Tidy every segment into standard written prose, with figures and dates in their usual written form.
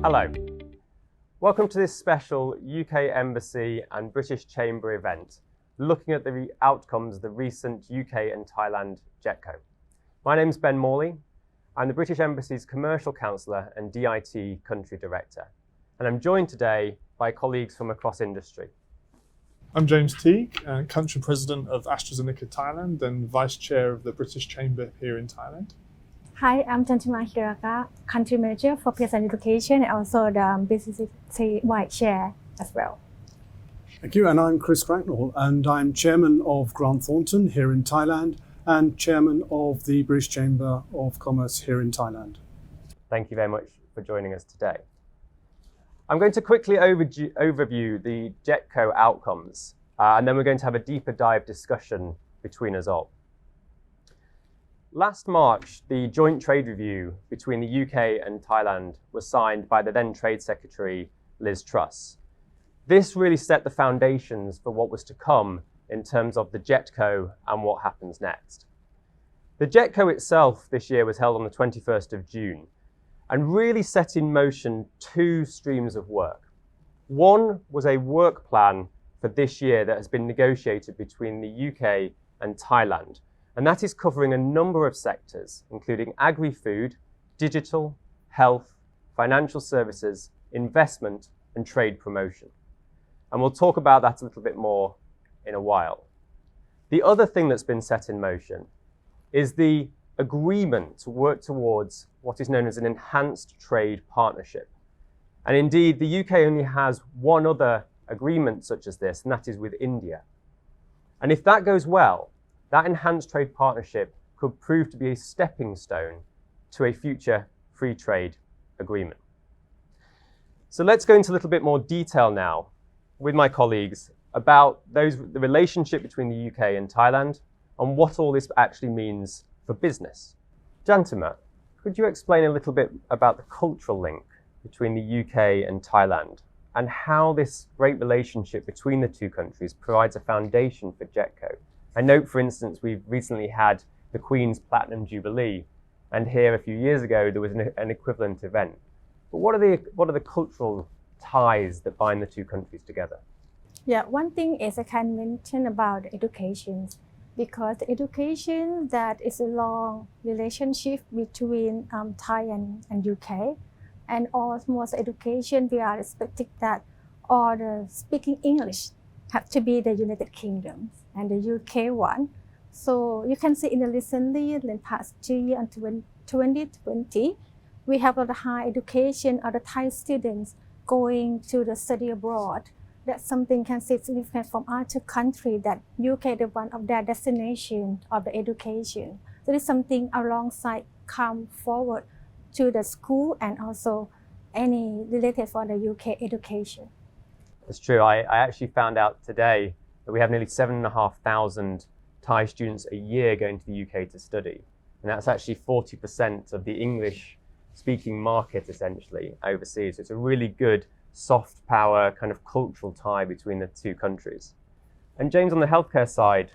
Hello. Welcome to this special UK Embassy and British Chamber event, looking at the outcomes of the recent UK and Thailand Jetco. My name's Ben Morley. I'm the British Embassy's Commercial Counsellor and DIT Country Director, and I'm joined today by colleagues from across industry. I'm James Teague, Country President of AstraZeneca Thailand and Vice Chair of the British Chamber here in Thailand. Hi, I'm Chantima Hiraka, Country Manager for Peace and Education and also the business-wide chair as well. Thank you, and I'm Chris Cracknell, and I'm Chairman of Grant Thornton here in Thailand and Chairman of the British Chamber of Commerce here in Thailand. Thank you very much for joining us today. I'm going to quickly overview the Jetco outcomes, and then we're going to have a deeper dive discussion between us all. Last March, the joint trade review between the UK and Thailand was signed by the then Trade Secretary, Liz Truss. This really set the foundations for what was to come in terms of the Jetco and what happens next. The Jetco itself this year was held on the 21st of June and really set in motion two streams of work. One was a work plan for this year that has been negotiated between the UK and Thailand, and that is covering a number of sectors, including agri-food, digital, health, financial services, investment, and trade promotion. And we'll talk about that a little bit more in a while. The other thing that's been set in motion is the agreement to work towards what is known as an enhanced trade partnership. And indeed, the UK only has one other agreement such as this, and that is with India. And if that goes well, that enhanced trade partnership could prove to be a stepping stone to a future free trade agreement. So let's go into a little bit more detail now with my colleagues about the relationship between the UK and Thailand and what all this actually means for business. Jantima, could you explain a little bit about the cultural link between the UK and Thailand and how this great relationship between the two countries provides a foundation for Jetco? I note, for instance, we've recently had the Queen's Platinum Jubilee, and here a few years ago there was an equivalent event. But what are the cultural ties that bind the two countries together? Yeah, one thing is I can mention about education, because education that is a long relationship between Thai and UK, and almost education we are expecting that all the speaking English have to be the United Kingdom and the UK one. So you can see in the recently, in the past 2 years until 2020, we have a lot of high education of the Thai students going to the study abroad. That's something can see significant from other countries that UK is one of their destination of the education. So this is something alongside come forward to the school and also any related for the UK education. It's true. I actually found out today that we have nearly 7,500 Thai students a year going to the UK to study. And that's actually 40% of the English-speaking market, essentially, overseas. So it's a really good soft power kind of cultural tie between the two countries. And James, on the healthcare side,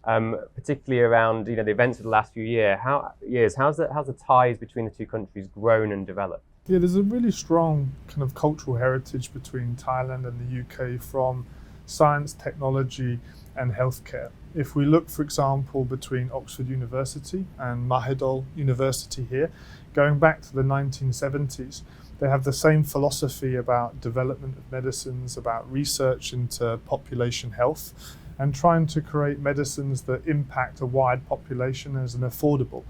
particularly around the events of the last few years, how's the ties between the two countries grown and developed? Yeah, there's a really strong kind of cultural heritage between Thailand and the UK from science, technology and healthcare. If we look, for example, between Oxford University and Mahidol University here, going back to the 1970s, they have the same philosophy about development of medicines, about research into population health, and trying to create medicines that impact a wide population as an affordable.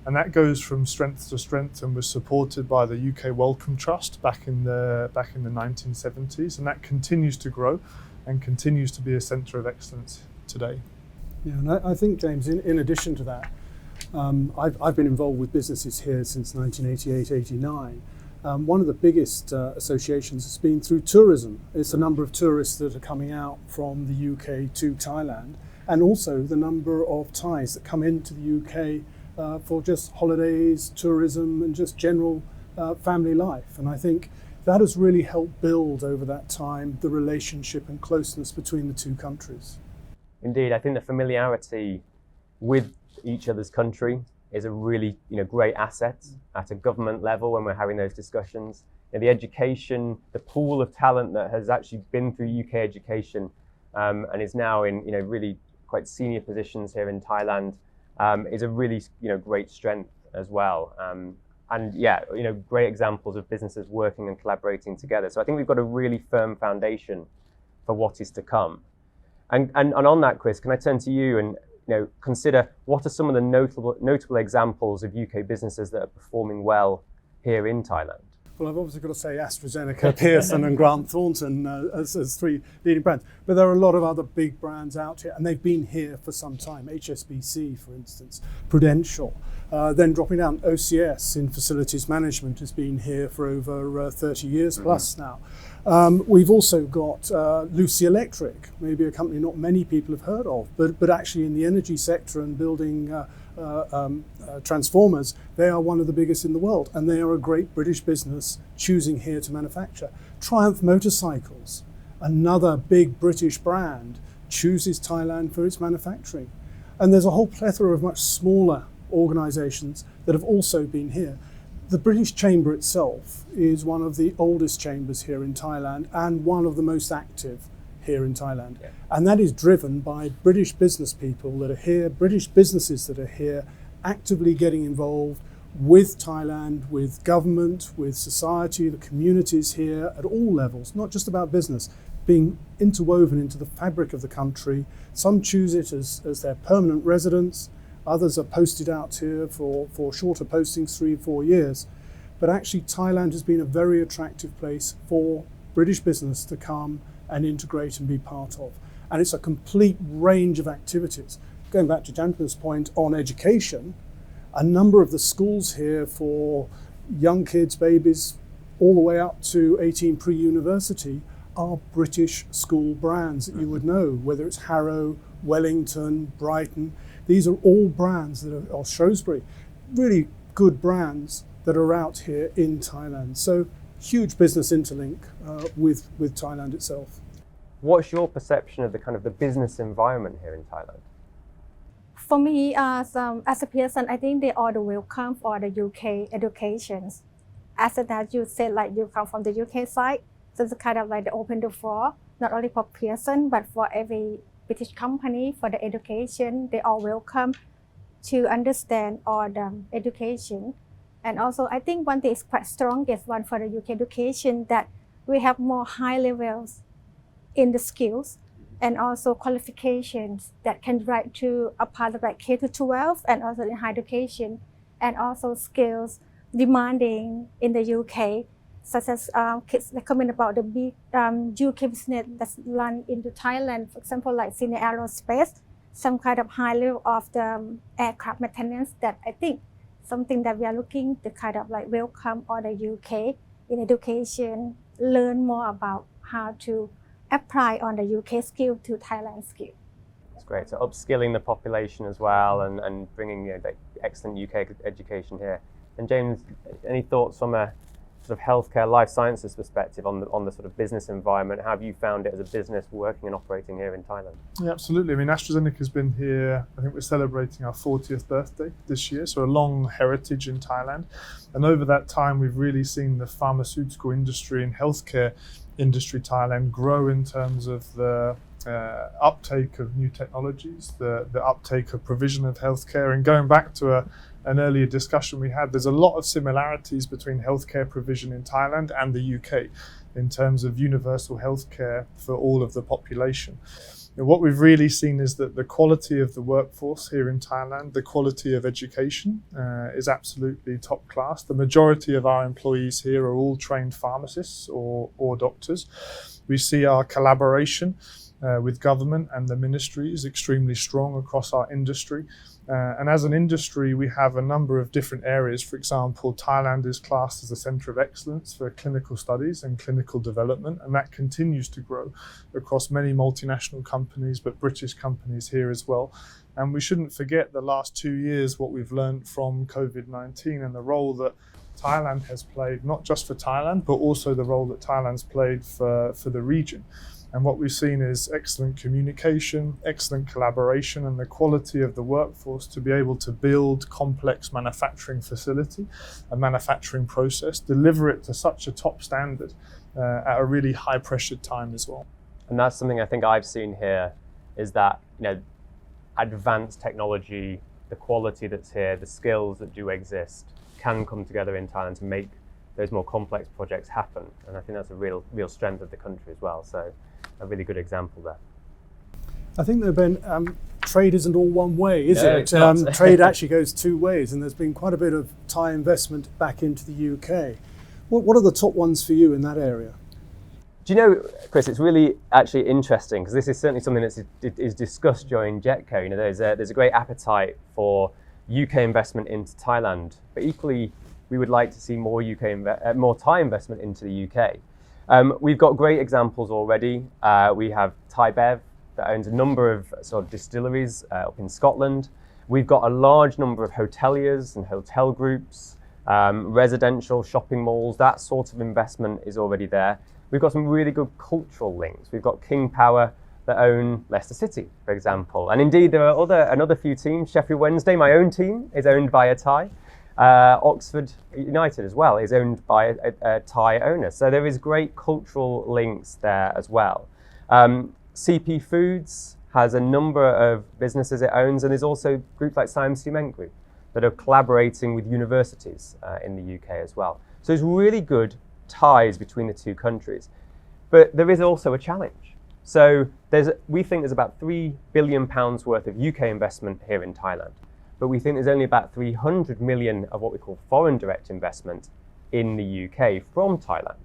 And that goes from strength to strength and was supported by the UK Wellcome Trust back in the 1970s, and that continues to grow and continues to be a centre of excellence today. Yeah, and I think, James, in addition to that, I've been involved with businesses here since 1988-89. One of the biggest associations has been through tourism. It's the number of tourists that are coming out from the UK to Thailand, and also the number of Thais that come into the UK for just holidays, tourism, and just general family life. And I think that has really helped build over that time the relationship and closeness between the two countries. Indeed, I think the familiarity with each other's country is a really great asset at a government level when we're having those discussions. the education, the pool of talent that has actually been through UK education and is now in really quite senior positions here in Thailand is a really great strength as well. And yeah, great examples of businesses working and collaborating together. So I think we've got a really firm foundation for what is to come. And on that, Chris, can I turn to you and consider what are some of the notable examples of UK businesses that are performing well here in Thailand? Well, I've obviously got to say AstraZeneca, Pearson and Grant Thornton as three leading brands. But there are a lot of other big brands out here, and they've been here for some time. HSBC, for instance, Prudential. Then dropping down, OCS in facilities management has been here for over 30 years plus now. We've also got Lucy Electric, maybe a company not many people have heard of, but actually in the energy sector and building transformers, they are one of the biggest in the world, and they are a great British business choosing here to manufacture. Triumph Motorcycles, another big British brand, chooses Thailand for its manufacturing. And there's a whole plethora of much smaller organisations that have also been here. The British Chamber itself is one of the oldest chambers here in Thailand and one of the most active here in Thailand. Yeah. And that is driven by British business people that are here, British businesses that are here, actively getting involved with Thailand, with government, with society, the communities here at all levels, not just about business, being interwoven into the fabric of the country. Some choose it as their permanent residence. Others are posted out here for shorter postings, 3-4 years. But actually Thailand has been a very attractive place for British business to come and integrate and be part of. And it's a complete range of activities. Going back to Jantana's point on education, a number of the schools here for young kids, babies, all the way up to 18 pre-university are British school brands that you would know, whether it's Harrow, Wellington, Brighton. These are all brands that are, or Shrewsbury, really good brands that are out here in Thailand. So huge business interlink with Thailand itself. What's your perception of the business environment here in Thailand? For me, as a person, I think they are the welcome for the UK educations. As that you said, like you come from the UK side, so it's kind of like the open the floor, not only for Pearson, but for every British company for the education. They are welcome to understand all the education. And also, I think one thing is quite strongest one for the UK education, that we have more high levels in the skills and also qualifications that can write to a part of like K-12 and also in higher education, and also skills demanding in the UK, such as kids recommend about the big UK business that's run into Thailand, for example, like senior aerospace, some kind of high level of the aircraft maintenance, that I think something that we are looking to kind of like welcome all the UK in education, learn more about how to apply on the UK skill to Thailand skill. That's great. So upskilling the population as well and bringing excellent UK education here. And James, any thoughts from a sort of healthcare, life sciences perspective on the sort of business environment? How have you found it as a business working and operating here in Thailand? Yeah, absolutely. I mean, AstraZeneca has been here, I think we're celebrating our 40th birthday this year, so a long heritage in Thailand. And over that time, we've really seen the pharmaceutical industry and healthcare industry Thailand grow in terms of the uptake of new technologies, the uptake of provision of healthcare. And going back to an earlier discussion we had, there's a lot of similarities between healthcare provision in Thailand and the UK in terms of universal healthcare for all of the population. And what we've really seen is that the quality of the workforce here in Thailand, the quality of education is absolutely top class. The majority of our employees here are all trained pharmacists or doctors. We see our collaboration with government and the ministry is extremely strong across our industry. And as an industry, we have a number of different areas. For example, Thailand is classed as a centre of excellence for clinical studies and clinical development, and that continues to grow across many multinational companies, but British companies here as well. And we shouldn't forget the last 2 years, what we've learned from COVID-19 and the role that Thailand has played, not just for Thailand, but also the role that Thailand's played for the region. And what we've seen is excellent communication, excellent collaboration, and the quality of the workforce to be able to build complex manufacturing facility, a manufacturing process, deliver it to such a top standard at a really high pressured time as well. And that's something I think I've seen here, is that, advanced technology, the quality that's here, the skills that do exist, can come together in Thailand to make those more complex projects happen. And I think that's a real strength of the country as well. So a really good example there. I think there have been, trade isn't all one way, is No, it? it's not. Trade actually goes two ways, and there's been quite a bit of Thai investment back into the UK. What are the top ones for you in that area? Do you know, Chris, it's really actually interesting, because this is certainly something that is discussed during Jetco. There's a great appetite for UK investment into Thailand, but equally we would like to see more Thai investment into the UK. We've got great examples already. We have Thai Bev that owns a number of sort of distilleries up in Scotland. We've got a large number of hoteliers and hotel groups, residential shopping malls. That sort of investment is already there. We've got some really good cultural links. We've got King Power that own Leicester City, for example. And indeed, there are another few teams. Sheffield Wednesday, my own team, is owned by a Thai. Oxford United as well is owned by a Thai owner. So there is great cultural links there as well. CP Foods has a number of businesses it owns, and there's also groups like Siam Cement Group that are collaborating with universities in the UK as well. So there's really good ties between the two countries. But there is also a challenge. So we think there's about £3 billion worth of UK investment here in Thailand. But we think there's only about 300 million of what we call foreign direct investment in the UK from Thailand.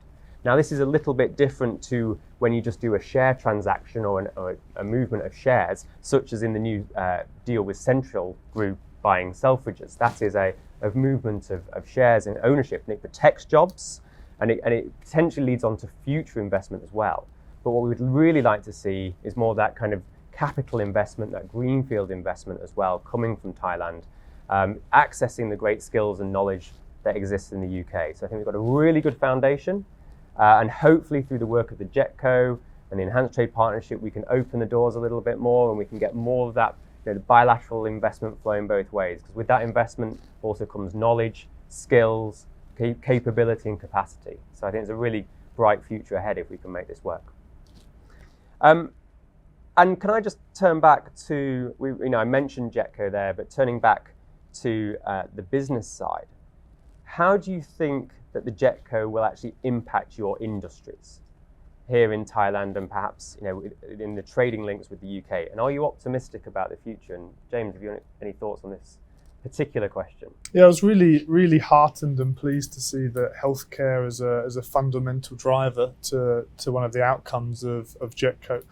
Now, this is a little bit different to when you just do a share transaction or a movement of shares, such as in the new deal with Central Group buying Selfridges. That is a movement of shares and ownership, and it protects jobs, and it potentially leads on to future investment as well. But what we would really like to see is more of that kind of capital investment, that greenfield investment as well, coming from Thailand, accessing the great skills and knowledge that exists in the UK. So I think we've got a really good foundation, and hopefully through the work of the Jetco and the Enhanced Trade Partnership, we can open the doors a little bit more, and we can get more of that the bilateral investment flowing both ways. Because with that investment also comes knowledge, skills, capability and capacity. So I think there's a really bright future ahead if we can make this work. And can I just turn back to, I mentioned Jetco there, but turning back to the business side, how do you think that the Jetco will actually impact your industries here in Thailand and perhaps in the trading links with the UK? And are you optimistic about the future? And James, have you any thoughts on this particular question? Yeah, I was really, really heartened and pleased to see that healthcare as a fundamental driver to one of the outcomes of Jetco.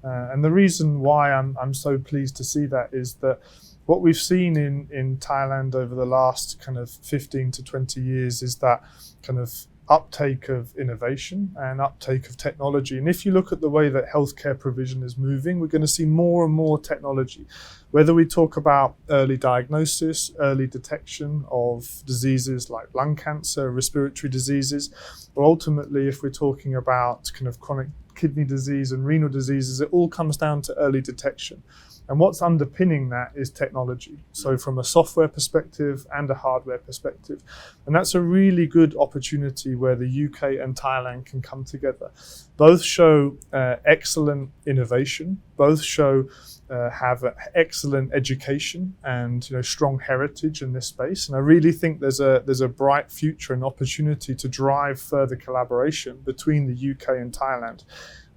And the reason why I'm so pleased to see that is that what we've seen in Thailand over the last kind of 15 to 20 years is that kind of uptake of innovation and uptake of technology. And if you look at the way that healthcare provision is moving, we're going to see more and more technology. Whether we talk about early diagnosis, early detection of diseases like lung cancer, respiratory diseases, or ultimately if we're talking about kind of chronic kidney disease and renal diseases, it all comes down to early detection. And what's underpinning that is technology. So from a software perspective and a hardware perspective. And that's a really good opportunity where the UK and Thailand can come together. Both show excellent innovation, both show have excellent education and strong heritage in this space. And I really think there's a bright future and opportunity to drive further collaboration between the UK and Thailand.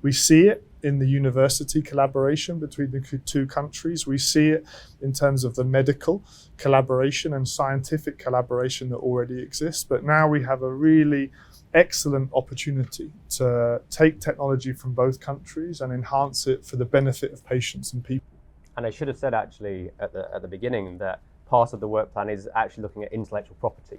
We see it in the university collaboration between the two countries. We see it in terms of the medical collaboration and scientific collaboration that already exists. But now we have a really excellent opportunity to take technology from both countries and enhance it for the benefit of patients and people. And I should have said actually at the beginning that part of the work plan is actually looking at intellectual property.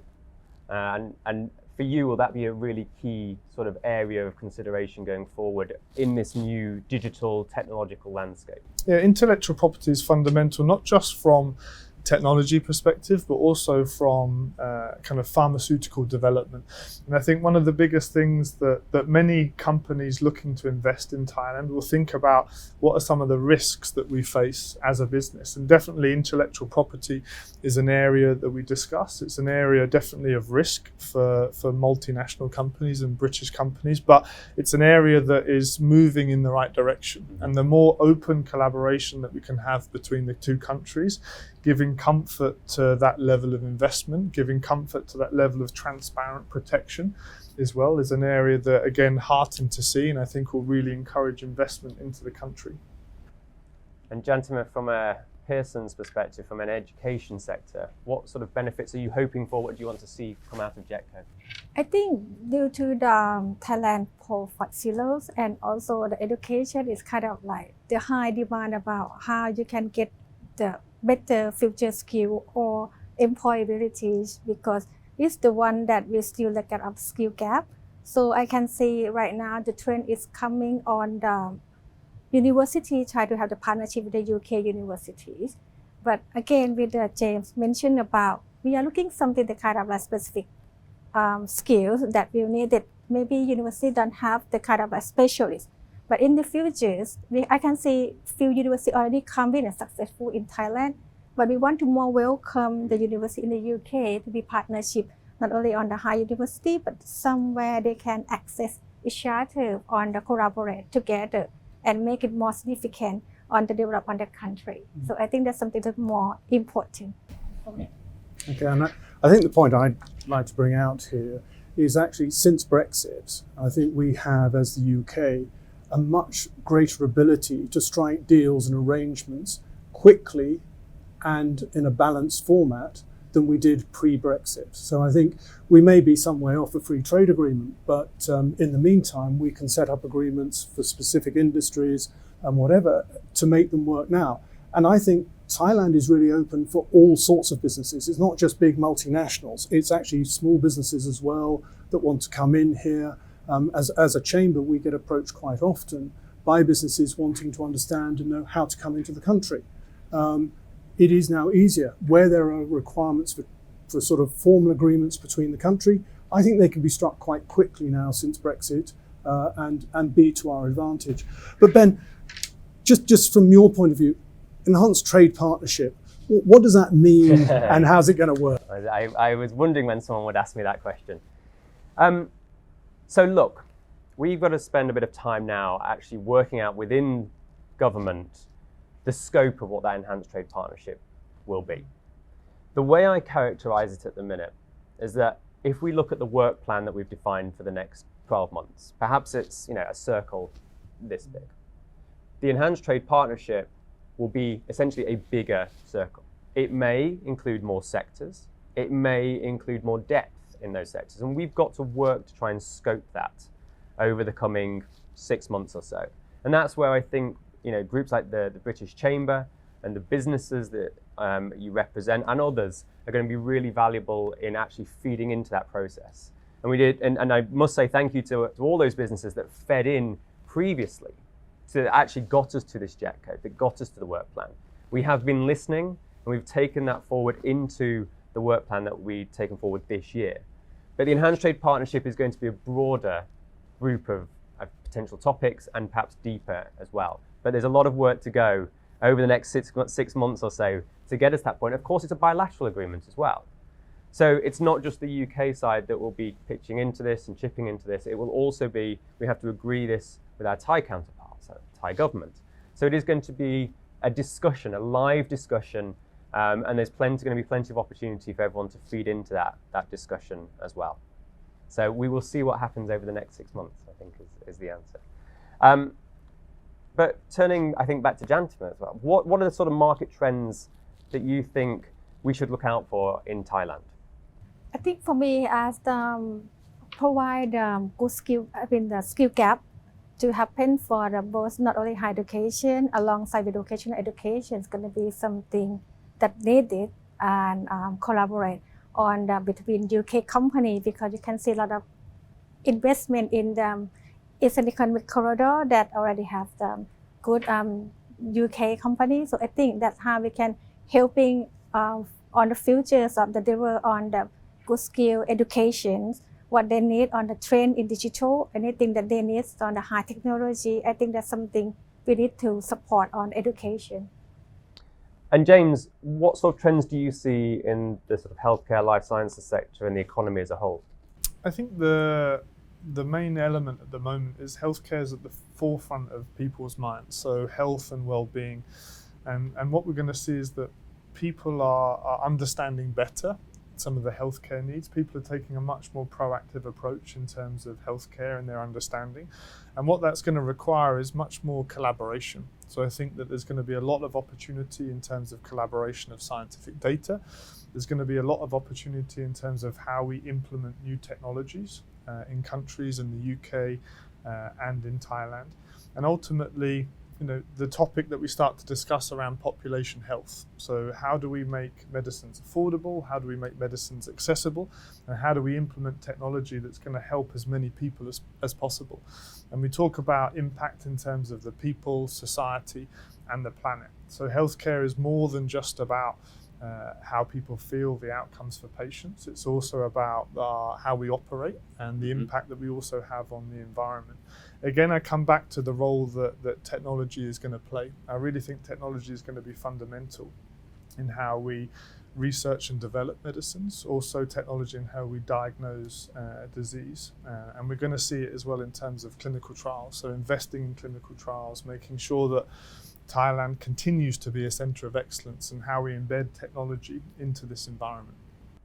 And for you, will that be a really key sort of area of consideration going forward in this new digital technological landscape? Yeah, intellectual property is fundamental, not just from technology perspective, but also from kind of pharmaceutical development. And I think one of the biggest things that many companies looking to invest in Thailand will think about, what are some of the risks that we face as a business? And definitely intellectual property is an area that we discuss. It's an area definitely of risk for multinational companies and British companies, but it's an area that is moving in the right direction. And the more open collaboration that we can have between the two countries, giving comfort to that level of investment, giving comfort to that level of transparent protection as well, is an area that, again, heartened to see, and I think will really encourage investment into the country. And gentlemen, from a Pearson's perspective, from an education sector, what sort of benefits are you hoping for? What do you want to see come out of Jetco? I think due to the Thailand 4.0 and also the education is kind of like the high demand about how you can get the better future skill or employability, because it's the one that we still look at skill gap. So I can see right now the trend is coming on the university try to have the partnership with the UK universities. But again, with James mentioned about, we are looking something that kind of like specific skills that we needed. Maybe university don't have the kind of a specialist. But in the future, I can see few universities already coming and successful in Thailand. But we want to more welcome the university in the UK to be partnership, not only on the high university, but somewhere they can access each other on the collaborate together and make it more significant on the development of the country. So I think that's something that's more important for me. Okay, and I think the point I'd like to bring out here is actually, since Brexit, I think we have, as the UK, a much greater ability to strike deals and arrangements quickly and in a balanced format than we did pre-Brexit. So I think we may be some way off a free trade agreement, but in the meantime, we can set up agreements for specific industries and whatever to make them work now. And I think Thailand is really open for all sorts of businesses. It's not just big multinationals. It's actually small businesses as well that want to come in here. As a chamber, we get approached quite often by businesses wanting to understand and know how to come into the country. It is now easier where there are requirements for sort of formal agreements between the country. I think they can be struck quite quickly now since Brexit and be to our advantage. But Ben, just from your point of view, enhanced trade partnership, what does that mean and how's it going to work? I was wondering when someone would ask me that question. So look, we've got to spend a bit of time now actually working out within government the scope of what that enhanced trade partnership will be. The way I characterize it at the minute is that if we look at the work plan that we've defined for the next 12 months, perhaps it's a circle this big. The enhanced trade partnership will be essentially a bigger circle. It may include more sectors. It may include more depth in those sectors. And we've got to work to try and scope that over the coming 6 months or so. And that's where I think groups like the British Chamber and the businesses that you represent and others are going to be really valuable in actually feeding into that process. And we did, and I must say thank you to all those businesses that fed in previously, that actually got us to this Jetco, that got us to the work plan. We have been listening and we've taken that forward into the work plan that we've taken forward this year. But the Enhanced Trade Partnership is going to be a broader group of potential topics and perhaps deeper as well. But there's a lot of work to go over the next 6 months or so to get us to that point. Of course, it's a bilateral agreement as well. So it's not just the UK side that will be pitching into this and chipping into this. It will also be, we have to agree this with our Thai counterparts, our Thai government. So it is going to be a discussion, a live discussion, and there's going to be plenty of opportunity for everyone to feed into that discussion as well. So we will see what happens over the next 6 months, I think is the answer. But turning, I think, back to Jantima as well, what are the sort of market trends that you think we should look out for in Thailand? I think for me, as provide good skill, the skill gap to happen for both not only higher education, alongside with vocational education is going to be something that needed and collaborate on between UK company, because you can see a lot of investment in the Eastern Economic Corridor that already have the good UK companies. So I think that's how we can helping on the futures of the deliver on the good skill education, what they need on the trend in digital, anything that they need on the high technology. I think that's something we need to support on education. And James, what sort of trends do you see in the sort of healthcare, life sciences sector and the economy as a whole? I think the main element at the moment is healthcare is at the forefront of people's minds, so health and well-being. And what we're going to see is that people are understanding better some of the healthcare needs. People are taking a much more proactive approach in terms of healthcare and their understanding. And what that's going to require is much more collaboration. So I think that there's going to be a lot of opportunity in terms of collaboration of scientific data. There's going to be a lot of opportunity in terms of how we implement new technologies in countries in the UK and in Thailand. And ultimately, the topic that we start to discuss around population health. So how do we make medicines affordable? How do we make medicines accessible? And how do we implement technology that's going to help as many people as possible? And we talk about impact in terms of the people, society, and the planet. So healthcare is more than just about how people feel, the outcomes for patients. It's also about how we operate and the impact that we also have on the environment. Again, I come back to the role that technology is going to play. I really think technology is going to be fundamental in how we research and develop medicines, also technology in how we diagnose disease. And we're going to see it as well in terms of clinical trials. So investing in clinical trials, making sure that Thailand continues to be a centre of excellence and how we embed technology into this environment.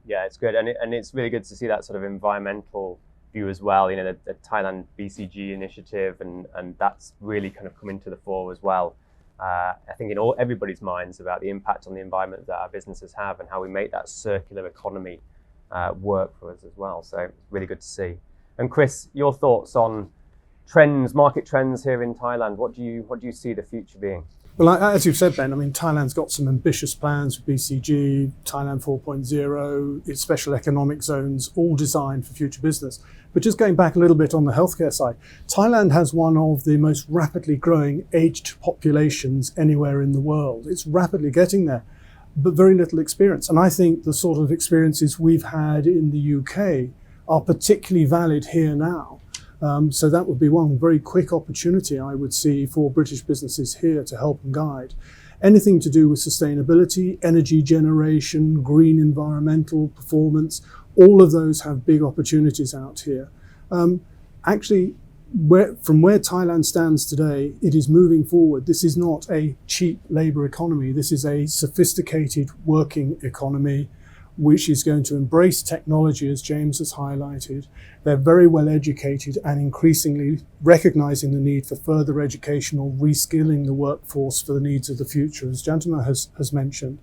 Yeah, it's good. And it's really good to see that sort of environmental view as well, the Thailand BCG initiative, and that's really kind of coming to the fore as well. I think in everybody's minds about the impact on the environment that our businesses have and how we make that circular economy work for us as well. So it's really good to see. And Chris, your thoughts on trends, market trends here in Thailand? What do you see the future being? Well, as you've said, Ben, Thailand's got some ambitious plans for BCG, Thailand 4.0, its special economic zones, all designed for future business. But just going back a little bit on the healthcare side, Thailand has one of the most rapidly growing aged populations anywhere in the world. It's rapidly getting there, but very little experience. And I think the sort of experiences we've had in the UK are particularly valid here now. So that would be one very quick opportunity I would see for British businesses here to help and guide. Anything to do with sustainability, energy generation, green environmental performance, all of those have big opportunities out here. Actually, from where Thailand stands today, it is moving forward. This is not a cheap labour economy. This is a sophisticated working economy which is going to embrace technology, as James has highlighted. They're very well educated and increasingly recognising the need for further education or reskilling the workforce for the needs of the future, as Jantama has mentioned.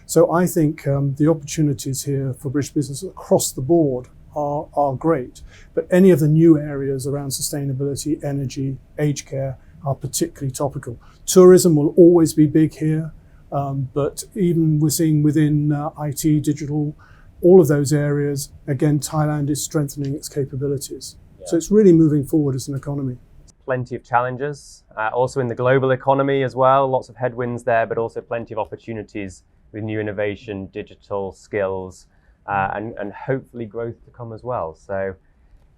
So I think the opportunities here for British business across the board are great. But any of the new areas around sustainability, energy, aged care are particularly topical. Tourism will always be big here. But even we're seeing within IT, digital, all of those areas, again, Thailand is strengthening its capabilities. Yeah. So it's really moving forward as an economy. Plenty of challenges, also in the global economy as well, lots of headwinds there, but also plenty of opportunities with new innovation, digital skills, and hopefully growth to come as well. So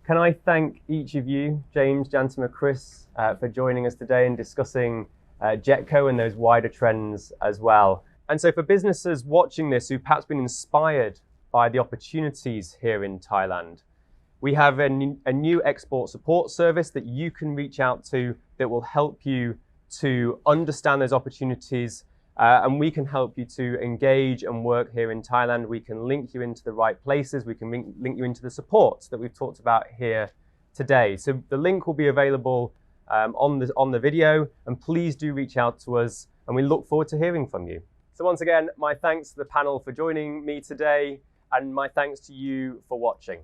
can I thank each of you, James, Jantama, Chris, for joining us today and discussing Jetco and those wider trends as well. And so for businesses watching this who've perhaps been inspired by the opportunities here in Thailand, we have a new export support service that you can reach out to that will help you to understand those opportunities, and we can help you to engage and work here in Thailand. We can link you into the right places. We can link you into the support that we've talked about here today. So the link will be available on the video, and please do reach out to us, and we look forward to hearing from you. So once again, my thanks to the panel for joining me today, and my thanks to you for watching.